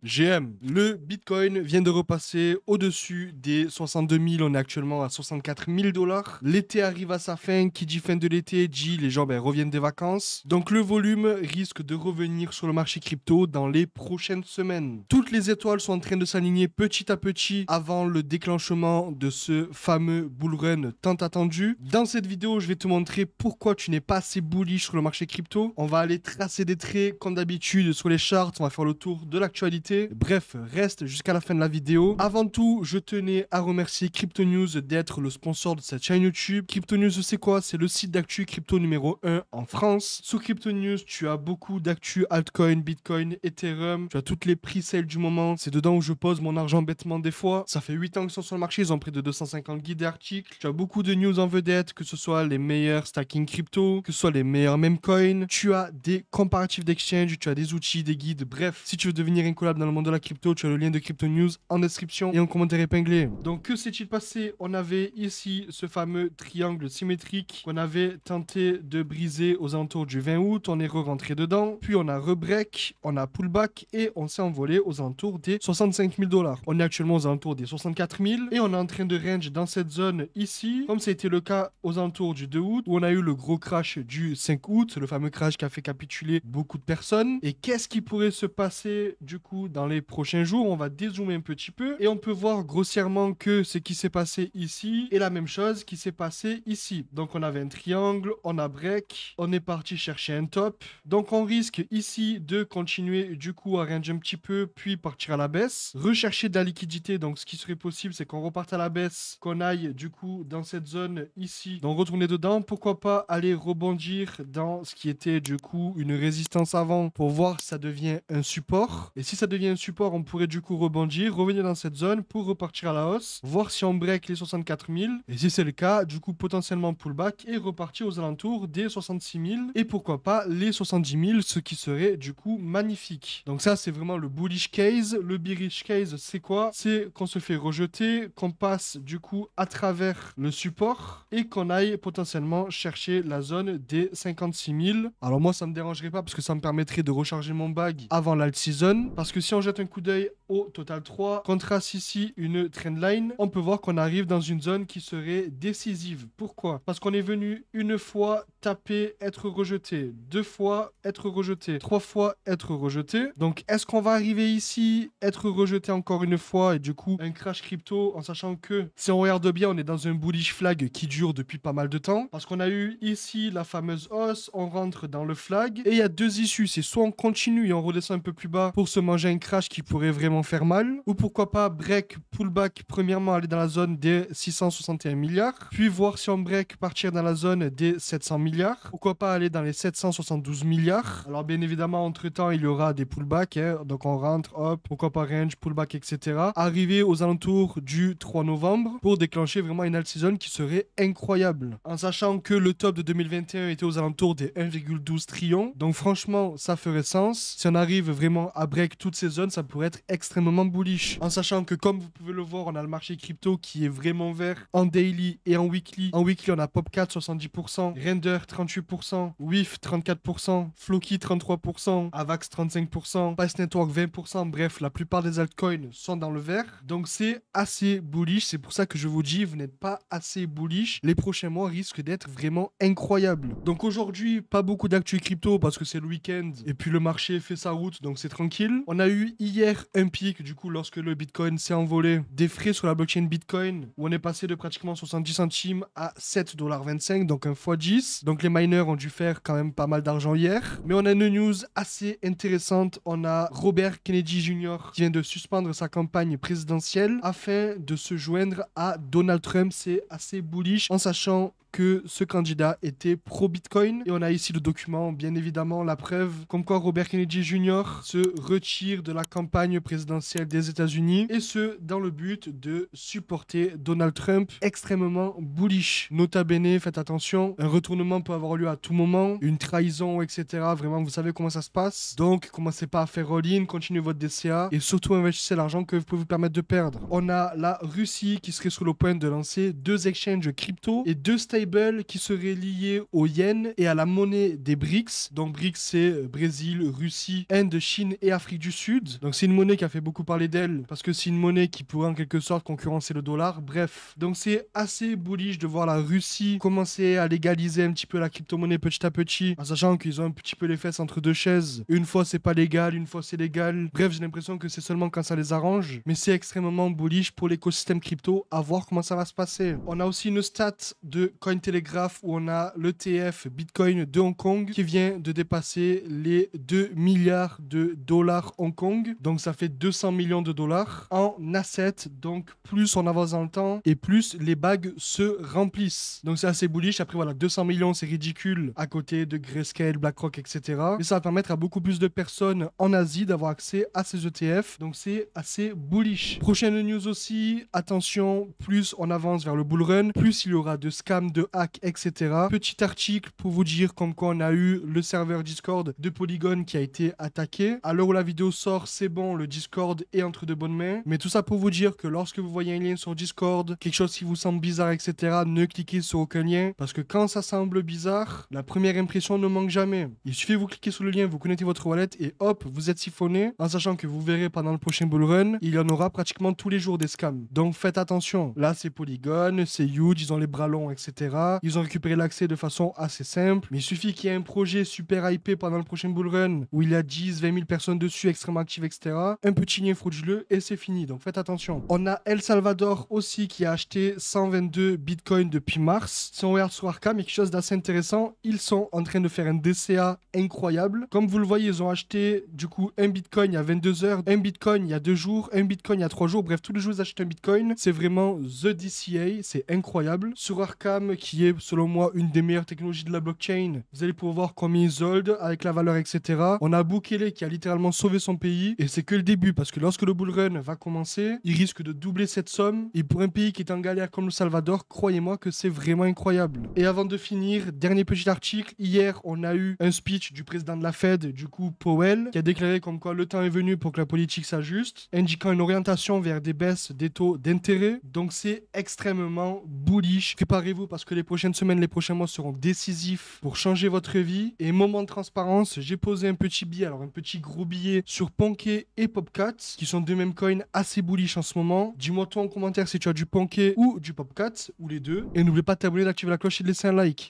GM, le Bitcoin vient de repasser au-dessus des 62 000. On est actuellement à 64 000 $. L'été arrive à sa fin. Qui dit fin de l'été dit les gens reviennent des vacances. Donc le volume risque de revenir sur le marché crypto dans les prochaines semaines. Toutes les étoiles sont en train de s'aligner petit à petit avant le déclenchement de ce fameux bull run tant attendu. Dans cette vidéo, je vais te montrer pourquoi tu n'es pas assez bullish sur le marché crypto. On va aller tracer des traits comme d'habitude sur les charts. On va faire le tour de l'actualité. Bref, reste jusqu'à la fin de la vidéo. Avant tout, je tenais à remercier Crypto News d'être le sponsor de cette chaîne YouTube. Crypto News, c'est quoi? C'est le site d'actu crypto numéro 1 en France. Sur Crypto News, tu as beaucoup d'actu altcoin, Bitcoin, Ethereum. Tu as toutes les pre-sales du moment. C'est dedans où je pose mon argent bêtement des fois. Ça fait 8 ans qu'ils sont sur le marché. Ils ont près de 250 guides et articles. Tu as beaucoup de news en vedette, que ce soit les meilleurs stacking crypto, que ce soit les meilleurs meme coins. Tu as des comparatifs d'exchange, tu as des outils, des guides. Bref, si tu veux devenir incollable dans le monde de la crypto, tu as le lien de Crypto News en description et en commentaire épinglé. Donc que s'est-il passé? On avait ici ce fameux triangle symétrique qu'on avait tenté de briser aux alentours du 20 août. On est re-rentré dedans, puis on a rebreak, on a pullback et on s'est envolé aux alentours des 65 000 $. On est actuellement aux alentours des 64 000 et on est en train de range dans cette zone ici, comme ça a été le cas aux alentours du 2 août où on a eu le gros crash du 5 août, le fameux crash qui a fait capituler beaucoup de personnes. Et qu'est-ce qui pourrait se passer du coup dans les prochains jours? On va dézoomer un petit peu et on peut voir grossièrement que ce qui s'est passé ici est la même chose qui s'est passé ici. Donc on avait un triangle, on a break, on est parti chercher un top. Donc on risque ici de continuer du coup à range un petit peu puis partir à la baisse, rechercher de la liquidité. Donc ce qui serait possible, c'est qu'on reparte à la baisse, qu'on aille du coup dans cette zone ici, donc retourner dedans. Pourquoi pas aller rebondir dans ce qui était du coup une résistance avant pour voir si ça devient un support. Et si ça devient un support, on pourrait du coup rebondir, revenir dans cette zone pour repartir à la hausse, voir si on break les 64 000. Et si c'est le cas, du coup potentiellement pullback et repartir aux alentours des 66 000 et pourquoi pas les 70 000, ce qui serait du coup magnifique. Donc ça c'est vraiment le bullish case. Le bearish case c'est quoi? C'est qu'on se fait rejeter, qu'on passe du coup à travers le support et qu'on aille potentiellement chercher la zone des 56 000. Alors moi ça me dérangerait pas parce que ça me permettrait de recharger mon bag avant l'alt season, parce que si on jette un coup d'œil au total 3, qu'on trace ici une trendline, on peut voir qu'on arrive dans une zone qui serait décisive. Pourquoi? Parce qu'on est venu une fois taper, être rejeté, deux fois être rejeté, trois fois être rejeté. Donc est-ce qu'on va arriver ici, être rejeté encore une fois et du coup un crash crypto, en sachant que si on regarde bien, on est dans un bullish flag qui dure depuis pas mal de temps, parce qu'on a eu ici la fameuse hausse, on rentre dans le flag et il y a deux issues. C'est soit on continue et on redescend un peu plus bas pour se manger un crash qui pourrait vraiment faire mal, ou pourquoi pas break, pullback, premièrement aller dans la zone des 661 milliards, puis voir si on break, partir dans la zone des 700 milliards, pourquoi pas aller dans les 772 milliards. Alors bien évidemment entre temps il y aura des pullbacks, donc on rentre, hop, pourquoi pas range, pullback, etc. Arriver aux alentours du 3 novembre pour déclencher vraiment une alt season qui serait incroyable, en sachant que le top de 2021 était aux alentours des 1,12 trillions, donc franchement ça ferait sens. Si on arrive vraiment à break toutes ces zones, ça pourrait être extrêmement bullish, en sachant que comme vous pouvez le voir, on a le marché crypto qui est vraiment vert en daily et en weekly. En weekly on a Popcat 70%, Render 38%, WIF 34%, Floki 33%, Avax 35%, Spice Network 20%. Bref, la plupart des altcoins sont dans le vert, donc c'est assez bullish. C'est pour ça que je vous dis, vous n'êtes pas assez bullish. Les prochains mois risquent d'être vraiment incroyables. Donc aujourd'hui, pas beaucoup d'actu crypto parce que c'est le week-end et puis le marché fait sa route, donc c'est tranquille. On a eu hier un pic du coup lorsque le Bitcoin s'est envolé, des frais sur la blockchain Bitcoin où on est passé de pratiquement 70 centimes à 7,25 $, donc un x10. Donc les miners ont dû faire quand même pas mal d'argent hier. Mais on a une news assez intéressante. On a Robert Kennedy Jr. qui vient de suspendre sa campagne présidentielle afin de se joindre à Donald Trump. C'est assez bullish en sachant que ce candidat était pro-Bitcoin. Et on a ici le document, bien évidemment, la preuve comme quoi Robert Kennedy Jr. se retire de la campagne présidentielle des États-Unis, et ce, dans le but de supporter Donald Trump. Extrêmement bullish. Nota bene, faites attention, un retournement peut avoir lieu à tout moment, une trahison, etc. Vraiment, vous savez comment ça se passe. Donc, commencez pas à faire all-in, continuez votre DCA, et surtout investissez l'argent que vous pouvez vous permettre de perdre. On a la Russie qui serait sur le point de lancer 2 exchanges crypto et 2 stablecoins stable qui serait lié au yen et à la monnaie des BRICS. Donc BRICS, c'est Brésil, Russie, Inde, Chine et Afrique du Sud. Donc c'est une monnaie qui a fait beaucoup parler d'elle parce que c'est une monnaie qui pourrait en quelque sorte concurrencer le dollar. Bref, donc c'est assez bullish de voir la Russie commencer à légaliser un petit peu la crypto-monnaie petit à petit, en sachant qu'ils ont un petit peu les fesses entre deux chaises. Une fois c'est pas légal, une fois c'est légal. Bref, j'ai l'impression que c'est seulement quand ça les arrange, mais c'est extrêmement bullish pour l'écosystème crypto, à voir comment ça va se passer. On a aussi une stat de Cointelegraph où on a l'ETF Bitcoin de Hong Kong qui vient de dépasser les 2 milliards de dollars Hong Kong. Donc ça fait 200 millions de dollars en assets. Donc plus on avance dans le temps et plus les bagues se remplissent. Donc c'est assez bullish. Après voilà, 200 millions c'est ridicule à côté de Grayscale, BlackRock, etc. Mais ça va permettre à beaucoup plus de personnes en Asie d'avoir accès à ces ETF. Donc c'est assez bullish. Prochaine news aussi, attention, plus on avance vers le bull run, plus il y aura de scams, de hacks, etc. Petit article pour vous dire comme quoi on a eu le serveur Discord de Polygon qui a été attaqué. À l'heure où la vidéo sort, c'est bon, le Discord est entre de bonnes mains. Mais tout ça pour vous dire que lorsque vous voyez un lien sur Discord, quelque chose qui vous semble bizarre, etc., ne cliquez sur aucun lien. Parce que quand ça semble bizarre, la première impression ne manque jamais. Il suffit de vous cliquer sur le lien, vous connectez votre wallet et hop, vous êtes siphonné. En sachant que vous verrez pendant le prochain bull run, il y en aura pratiquement tous les jours des scams. Donc faites attention. Là, c'est Polygon, c'est huge, ils ont les bras longs, etc. Ils ont récupéré l'accès de façon assez simple. Mais il suffit qu'il y ait un projet super hypé pendant le prochain bull run où il y a 10, 20 000 personnes dessus, extrêmement actives, etc. Un petit lien frauduleux et c'est fini. Donc faites attention. On a El Salvador aussi qui a acheté 122 bitcoins depuis mars. Si on regarde sur Arkham, il y a quelque chose d'assez intéressant. Ils sont en train de faire un DCA incroyable. Comme vous le voyez, ils ont acheté du coup un bitcoin il y a 22 heures, un bitcoin il y a 2 jours, un bitcoin il y a 3 jours. Bref, tous les jours ils achètent un bitcoin. C'est vraiment the DCA. C'est incroyable. Sur Arkham, qui est selon moi une des meilleures technologies de la blockchain, vous allez pouvoir voir combien ils hold avec la valeur, etc. On a Bukele qui a littéralement sauvé son pays et c'est que le début parce que lorsque le bull run va commencer, il risque de doubler cette somme et pour un pays qui est en galère comme le Salvador, croyez-moi que c'est vraiment incroyable. Et avant de finir, dernier petit article, hier on a eu un speech du président de la Fed, du coup Powell, qui a déclaré comme quoi le temps est venu pour que la politique s'ajuste, indiquant une orientation vers des baisses des taux d'intérêt. Donc c'est extrêmement bullish. Préparez-vous parce que les prochaines semaines, les prochains mois seront décisifs pour changer votre vie. Et moment de transparence, j'ai posé un petit billet, alors un petit gros billet sur Ponké et Popcat, qui sont deux mêmes coins assez bullish en ce moment. Dis-moi toi en commentaire si tu as du Ponké ou du Popcat, ou les deux. Et n'oublie pas de t'abonner, d'activer la cloche et de laisser un like.